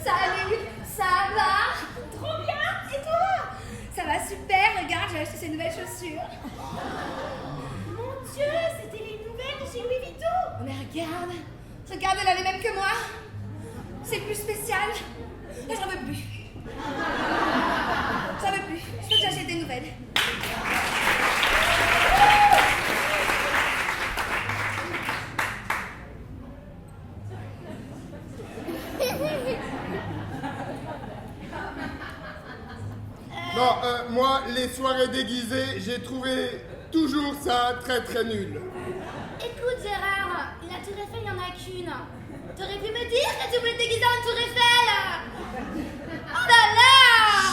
Salut, ça va? Trop bien, et toi? Ça va super, regarde, j'ai acheté ces nouvelles chaussures. Mon Dieu, c'était les nouvelles de chez Louis Vuitton. Mais regarde, elle a les mêmes que moi. C'est plus spécial. Là, j'en veux plus. J'en veux plus, je peux que j'achète des nouvelles. Non, moi, les soirées déguisées, j'ai trouvé toujours ça très très nul. Écoute Gérard, la Tour Eiffel, il n'y en a qu'une. T'aurais pu me dire que tu voulais te déguiser en Tour Eiffel. Oh là là!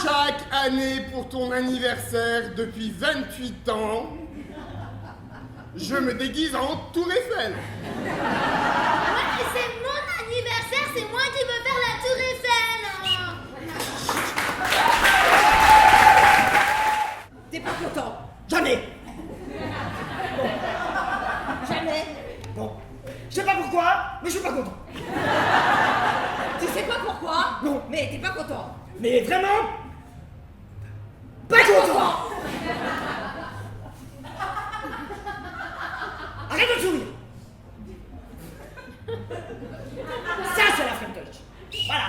Chaque année pour ton anniversaire, depuis 28 ans, je me déguise en Tour Eiffel. Ouais, mais c'est mon anniversaire, c'est moi qui veux faire la Tour Eiffel. T'es pas content? Jamais! Bon. Jamais? Bon. Je sais pas pourquoi, mais je suis pas content. Tu sais pas pourquoi? Non. Mais t'es pas content. Mais vraiment? Pas content! Arrête de sourire! Ça, c'est la French Touch. Voilà.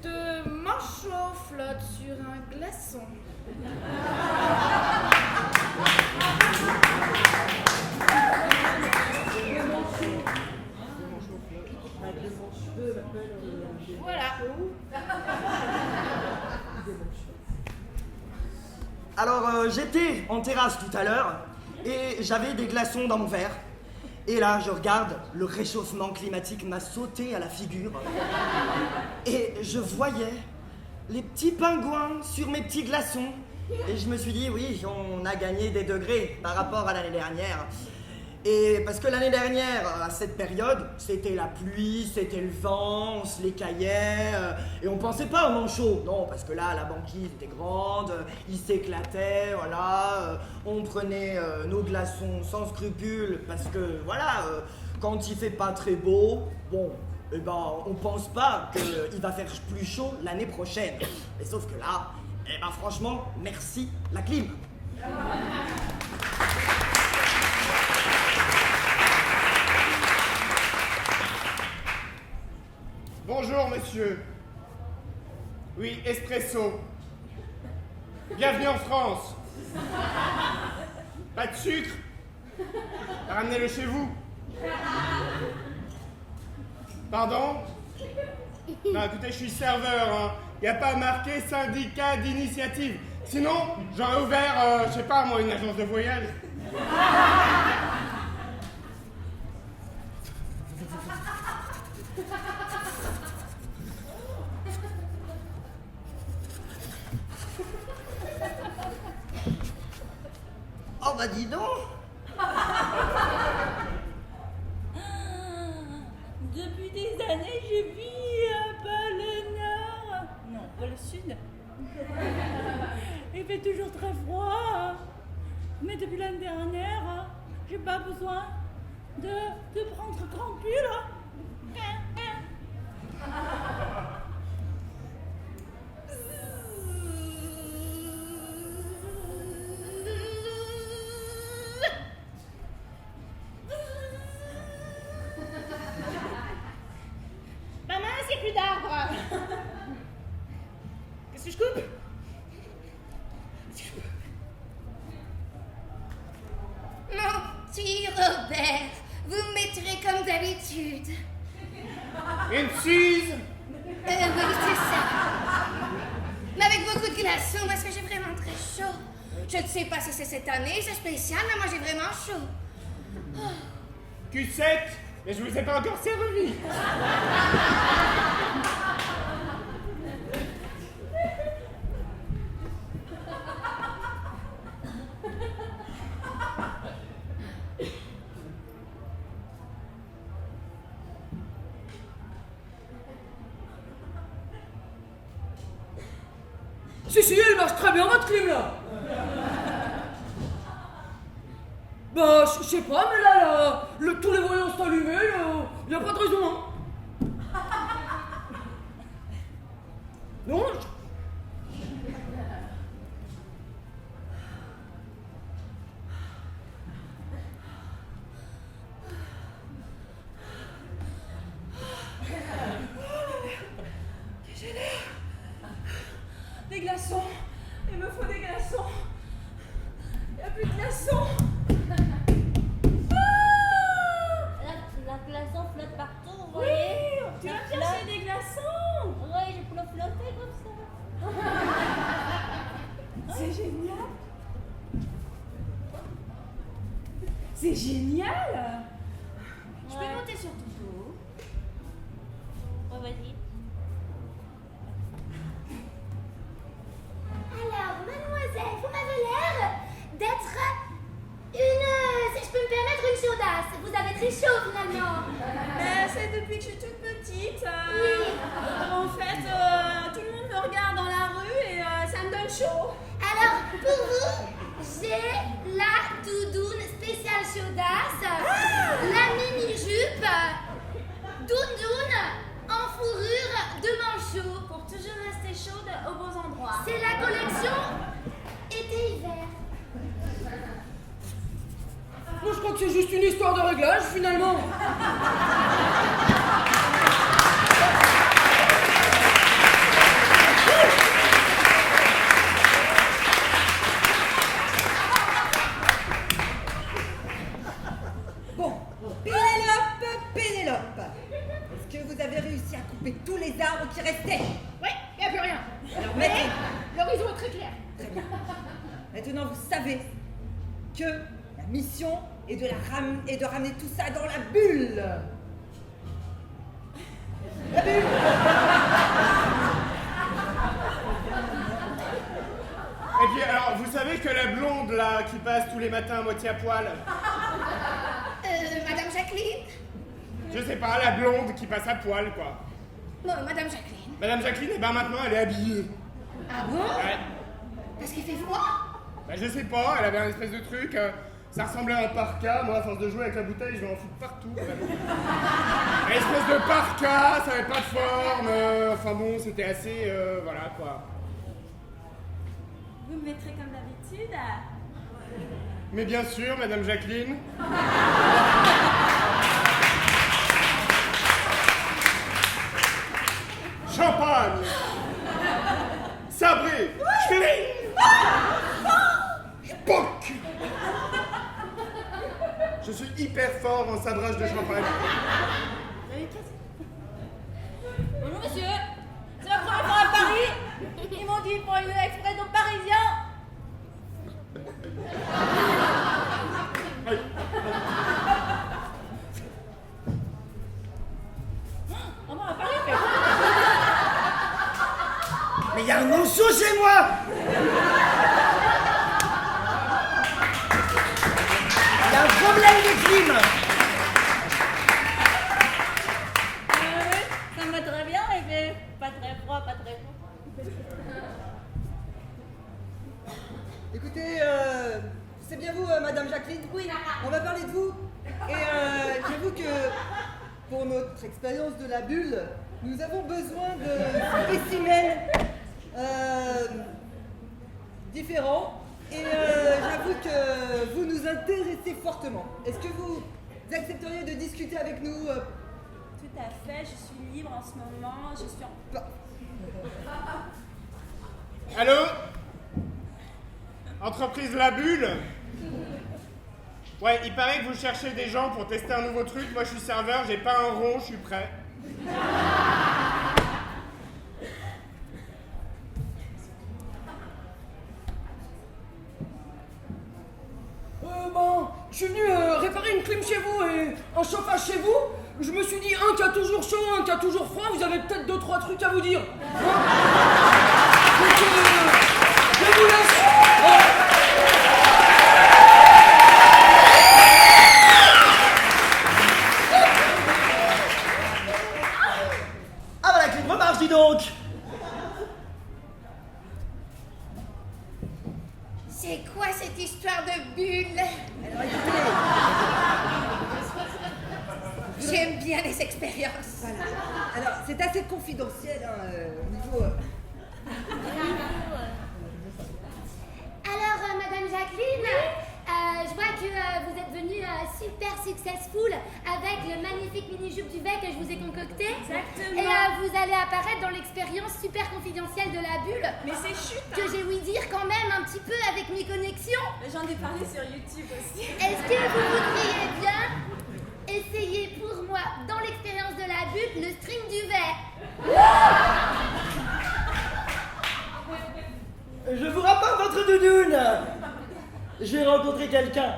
De manchot flotte sur un glaçon. Voilà. Alors, j'étais en terrasse tout à l'heure et j'avais des glaçons dans mon verre. Et là, je regarde, le réchauffement climatique m'a sauté à la figure. Et je voyais les petits pingouins sur mes petits glaçons. Et je me suis dit, oui, on a gagné des degrés par rapport à l'année dernière. Et parce que l'année dernière, à cette période, c'était la pluie, c'était le vent, on se les caillait, et on pensait pas au manchot. Non, parce que là, la banquise était grande, il s'éclatait, voilà, on prenait nos glaçons sans scrupule, parce que, voilà, quand il fait pas très beau, bon, eh ben, on pense pas qu'il va faire plus chaud l'année prochaine. Mais sauf que là, eh ben, franchement, merci la clim. Bonjour, monsieur. Oui, espresso. Bienvenue en France. Pas de sucre? Ramenez-le chez vous. Pardon? Non, écoutez, je suis serveur, hein. Il n'y a pas marqué syndicat d'initiative. Sinon, j'aurais ouvert, je sais pas moi, une agence de voyage. Oh bah dis donc! Depuis des années, je vis pas le nord. Non, pas le sud. Il fait toujours très froid. Mais depuis l'année dernière, j'ai pas besoin de prendre grand pull. Maman, c'est plus d'arbres. Qu'est-ce que je coupe? Mon petit Robert, vous me mettrez comme d'habitude. Une Suze? Oui, c'est ça. Mais avec beaucoup de glaçons, parce que j'ai vraiment très chaud. Je ne sais pas si c'est cette année, c'est spécial, mais moi j'ai vraiment chaud. Q7? Mais je vous ai pas encore servi. Si, elle marche très bien, votre clim, là. Bah, je sais pas, mais là, tous les voyants sont allumés, y a pas de raison, hein. Non, Des glaçons. Il me faut des glaçons. Il n'y a plus de glaçons. La glaçon flotte partout, vous Oui, voyez. tu vas La chercher flotte. des glaçons. Oui, je peux le flotter comme ça. C'est génial. C'est génial. Je peux Ouais. monter sur ton dos. Ouais, vas-y. Alors, mademoiselle, vous m'avez l'air d'être une, si je peux me permettre, une chaudasse. Vous avez très chaud finalement. C'est depuis que je suis toute petite. Oui. En fait, tout le monde me regarde dans la rue et ça me donne chaud. Alors, pour vous, j'ai la doudoune spéciale chaudasse, la mini-jupe, doudoune en fourrure de manchot. Pour toujours rester chaude aux beaux endroits. C'est la collection été-hiver. moi, je crois que c'est juste une histoire de réglage, finalement. Bon, Pénélope, est-ce que vous avez réussi à couper tous les arbres qui restaient? Oui, il n'y a plus rien. Alors Mais maintenant, l'horizon est très clair. très bien. Maintenant, vous savez que la mission est de ramener tout ça dans la bulle. La bulle. Et puis alors, vous savez que la blonde là qui passe tous les matins à moitié à poil, Madame Jacqueline? je sais pas, la blonde qui passe à poil quoi. Non, Madame Jacqueline. Madame Jacqueline, et ben maintenant elle est habillée. Ah bon? Ouais. Parce qu'il fait froid? Bah je sais pas, elle avait un espèce de truc, ça ressemblait à un parka, moi à force de jouer avec la bouteille, je vais en foutre partout. Une espèce de parka, ça avait pas de forme, enfin bon, c'était assez, voilà quoi. Vous me mettrez comme d'habitude. Mais bien sûr, Madame Jacqueline. Champagne, sabré, Spock. Je suis hyper fort en sabrage de champagne. Bonjour, monsieur. C'est la première fois à Paris. Ils m'ont dit pour une exprès aux Parisiens. On va parler. Mais il y a un manchot chez moi. Il y a un problème de clim. Ça me va très bien, il fait pas très froid, pas très chaud. Écoutez, c'est bien vous, Madame Jacqueline? Oui. On va parler de vous. Et j'avoue que pour notre expérience de la bulle, nous avons besoin de spécimens différents. Et j'avoue que vous nous intéressez fortement. Est-ce que vous accepteriez de discuter avec nous Tout à fait, je suis libre en ce moment. Je suis en... Allô? Entreprise La Bulle? Ouais, il paraît que vous cherchez des gens pour tester un nouveau truc. Moi, je suis serveur, j'ai pas un rond, je suis prêt. Je suis venu réparer une clim chez vous et un chauffage chez vous. Je me suis dit, un qui a toujours chaud, un qui a toujours froid, vous avez peut-être 2-3 trucs à vous dire. Hein? Donc, je vous laisse. Ah bah la clim remarche, dis donc. histoire de bulle. Alors écoutez, J'aime bien les expériences. voilà. Alors c'est assez confidentiel au niveau. Alors, Madame Jacqueline, je vois que vous êtes venue super successful avec le magnifique mini-jupe duvet que je vous ai concocté. Exactement. Et vous allez apparaître dans l'expérience super confidentielle de la bulle. Mais c'est chute. Que j'ai ouï dire quand même un petit peu avec mes connexions. J'en ai parlé sur YouTube aussi. Est-ce que vous voudriez bien essayer pour moi, dans l'expérience de la bulle, le string duvet? Je vous rapporte votre doudoune. J'ai rencontré quelqu'un.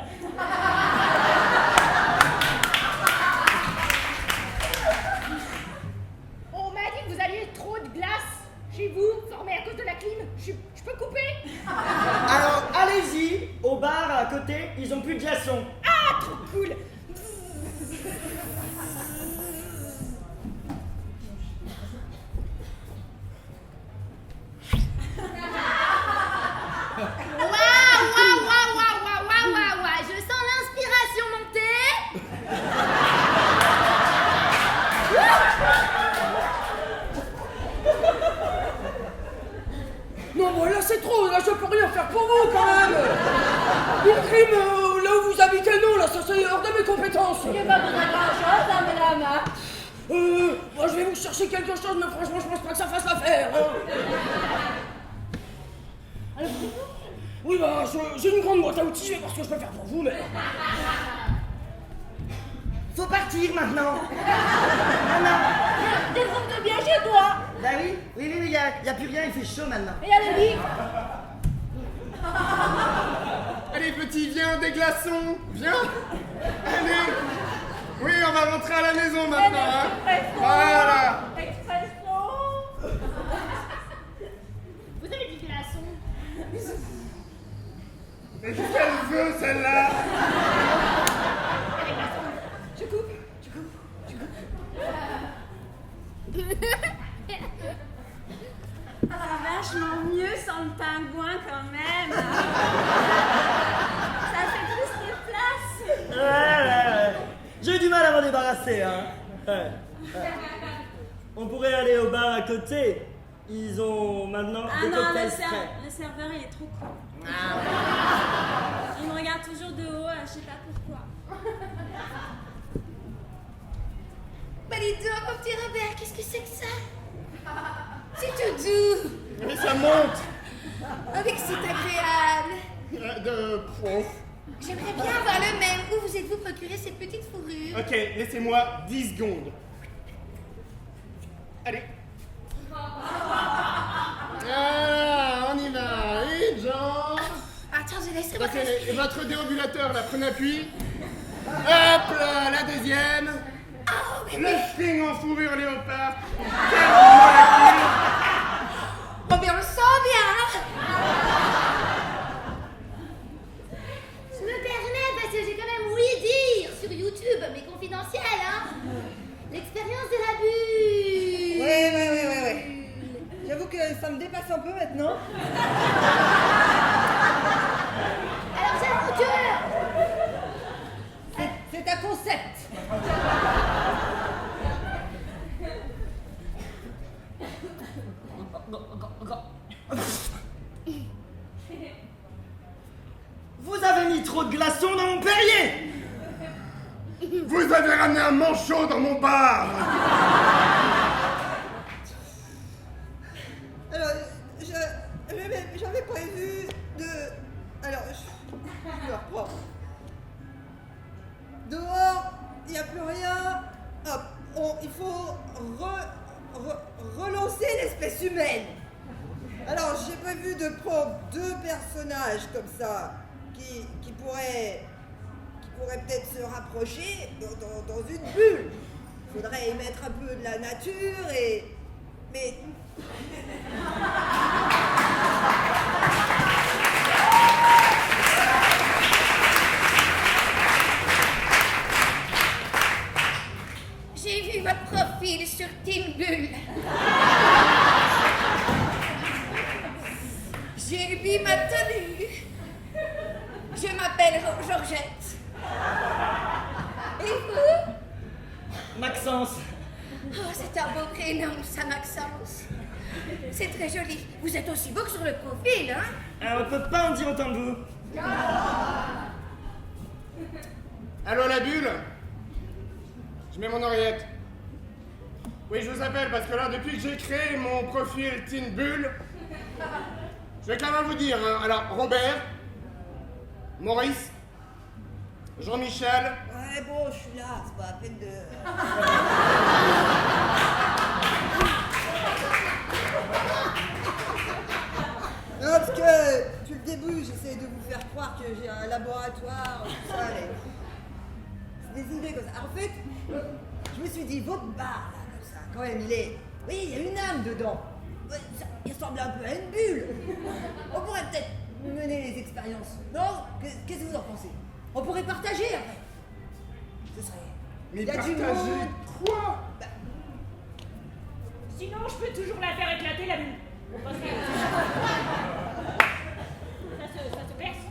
On m'a dit que vous aviez trop de glace chez vous, formé à cause de la clim. Je peux couper? Alors, allez-y, au bar à côté, ils ont plus de glaçons. Ah, trop cool. Waouh, je sens l'inspiration monter. Non, bon, là c'est trop, là je peux rien faire pour vous quand même. Une crime là où vous habitez, non, là ça c'est hors de mes compétences. Il n'y a pas besoin de grand-chose, hein, madame. Moi je vais vous chercher quelque chose, mais franchement je pense pas que ça fasse l'affaire. Hein. Oui, bah j'ai une grande boîte à outils, je vais voir ce que je peux faire pour vous, mais. Faut partir maintenant. Défonce-toi bien chez toi. Bah oui, il y a plus rien, il fait chaud maintenant. Et il y a le lit. Allez, petit, viens, des glaçons. Viens. Allez. Oui, on va rentrer à la maison maintenant. Hein. Voilà. Expresso. Vous avez du glaçon? Mais qu'est-ce qu'elle veut, celle-là? C'est vachement mieux sans le pingouin quand même. Ça fait plus de place. Ouais. J'ai du mal à m'en débarrasser, hein. Ouais. On pourrait aller au bar à côté. Ils ont maintenant Ah des non, cocktails frais. le serveur il est trop con. Il me regarde toujours de haut, je sais pas pourquoi. Bah dis donc, mon petit Robert, qu'est-ce que c'est que ça? C'est tout doux. Mais ça monte. Avec c'est agréable. J'aimerais bien avoir le même. Où vous êtes-vous procuré cette petite fourrure? Ok, laissez-moi 10 secondes. Allez. Ah, on y va. Une jambe. Attends, je laisse Ok, et votre déambulateur, là, prenez appui. Hop là, la deuxième. Le string en fourrure léopard. Oh, mais on le sent bien. Je me permets parce que j'ai quand même ouï dire sur YouTube, mais confidentiel, hein. L'expérience de la bulle. Ouais. J'avoue que ça me dépasse un peu maintenant. Alors j'avoue que C'est un concept. Vous avez mis trop de glaçons dans mon Perrier. Vous avez ramené un manchot dans mon bar. Alors, j'avais prévu de... Alors, je me reprends. Dehors, il n'y a plus rien. Hop, il faut relancer l'espèce humaine. Alors, j'ai prévu de prendre 2 personnages comme ça, qui pourraient peut-être se rapprocher dans une bulle. Il faudrait y mettre un peu de la nature mais... J'ai vu votre profil sur Team Bull. J'ai mis ma tenue. m'appelle Georgette. Et vous? Maxence. Oh, c'est un beau prénom, ça, Maxence. C'est très joli. Vous êtes aussi beau que sur le profil, hein? On peut pas en dire autant de vous. Allô, la bulle? Je mets mon oreillette. Oui, je vous appelle parce que là, depuis que j'ai créé mon profil Teen Bulle, je vais quand même vous dire, hein. Alors, Robert, Maurice, Jean-Michel. Ouais, bon, je suis là, c'est pas la peine de. Non, parce que depuis le début, j'essaie de vous faire croire que j'ai un laboratoire, tout ça, c'est des idées comme ça. En fait, je me suis dit, votre bar, là, comme ça, quand même, il est. Oui, il y a une âme dedans. Ouais, il ressemble un peu à une bulle. On pourrait peut-être mener les expériences. Non? Qu'est-ce que vous en pensez? On pourrait partager après. Ce serait. Mais Il y a du partagez monde. quoi? Sinon, je peux toujours la faire éclater la bulle. Parce que ça se perce.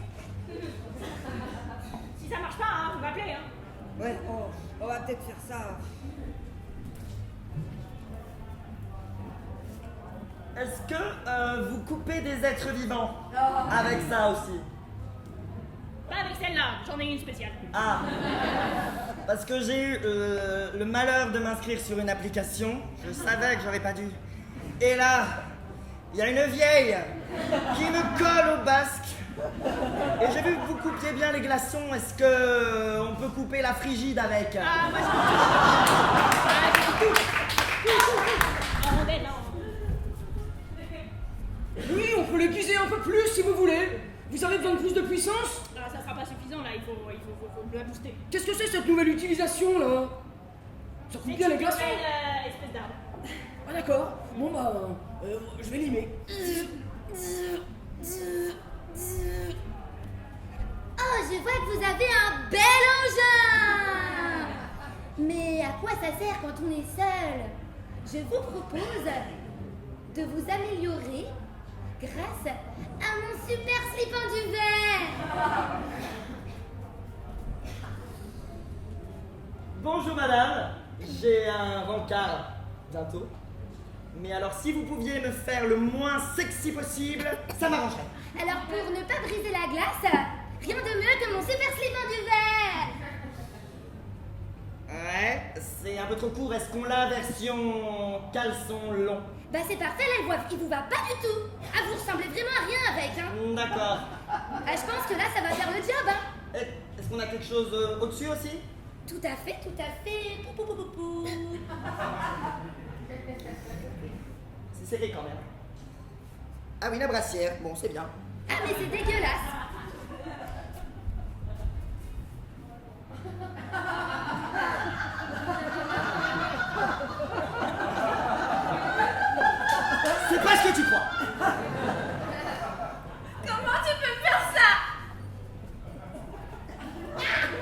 Si ça marche pas, hein, vous m'appelez. Hein. Ouais, on va peut-être faire ça. Est-ce que vous coupez des êtres vivants avec ça aussi? Pas avec celle-là, j'en ai une spéciale. Ah, parce que j'ai eu le malheur de m'inscrire sur une application. Je savais que j'aurais pas dû. Et là, il y a une vieille qui me colle au basque. Et j'ai vu que vous coupiez bien les glaçons. Est-ce que on peut couper la frigide avec? Ah, moi je en rondelle, non. Oui, on peut l'aiguiser un peu plus si vous voulez. Vous avez besoin de plus de puissance? Ah, ça sera pas suffisant là, il faut la booster. Qu'est-ce que c'est cette nouvelle utilisation là? Ça coupe bien les glaçons? Espèce d'arbre. Ah d'accord. Bon bah, je vais limer. Oh, je vois que vous avez un bel engin! Mais à quoi ça sert quand on est seul? Je vous propose de vous améliorer grâce à mon super slip en duvet! Bonjour madame, j'ai un rencard bientôt. Mais alors si vous pouviez me faire le moins sexy possible, ça m'arrangerait. Alors pour ne pas briser la glace, rien de mieux que mon super slip en duvet! Ouais, c'est un peu trop court. Est-ce qu'on l'a version caleçon long? Bah c'est parfait, là, il vous va pas du tout! Ah, vous ressemblez vraiment à rien avec, hein! D'accord. Ah, je pense que là, ça va faire le job, hein! Est-ce qu'on a quelque chose au-dessus aussi? Tout à fait, tout à fait. Pou, pou, pou, pou, pou. C'est serré quand même. Ah oui, la brassière. Bon, c'est bien. Ah, mais c'est dégueulasse. C'est pas ce que tu crois. Comment tu peux faire ça?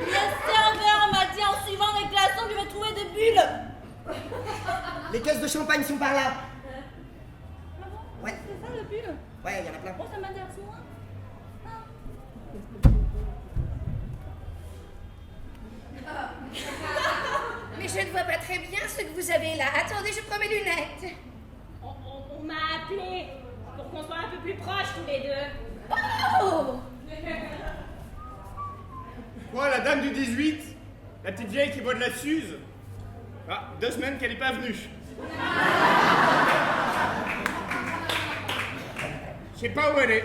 Le serveur m'a dit en suivant les glaçons que je vais trouver des bulles. Les caisses de champagne sont par là. Ouais. C'est ça le bulle? Ouais, il y en a plein. Bon, ça m'intéresse moins. Mais je ne vois pas très bien ce que vous avez là. Attendez, je prends mes lunettes. On m'a appelé pour qu'on soit un peu plus proches tous les deux. Oh! Quoi, la dame du 18? La petite vieille qui boit de la Suze? Ah, 2 semaines qu'elle n'est pas venue. Je sais pas où elle est.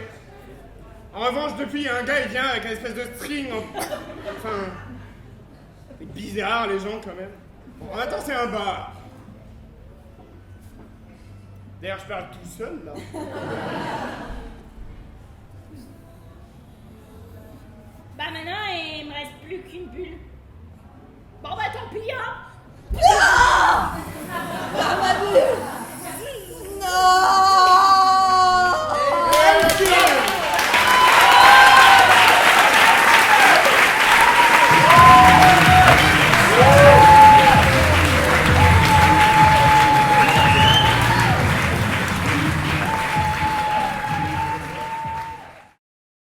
En revanche, depuis, il y a un gars, il vient avec une espèce de string. Enfin. C'est bizarre, les gens, quand même. Bon, en attendant, c'est un bar. D'ailleurs, je parle tout seul, là. Bah maintenant, il me reste plus qu'une bulle.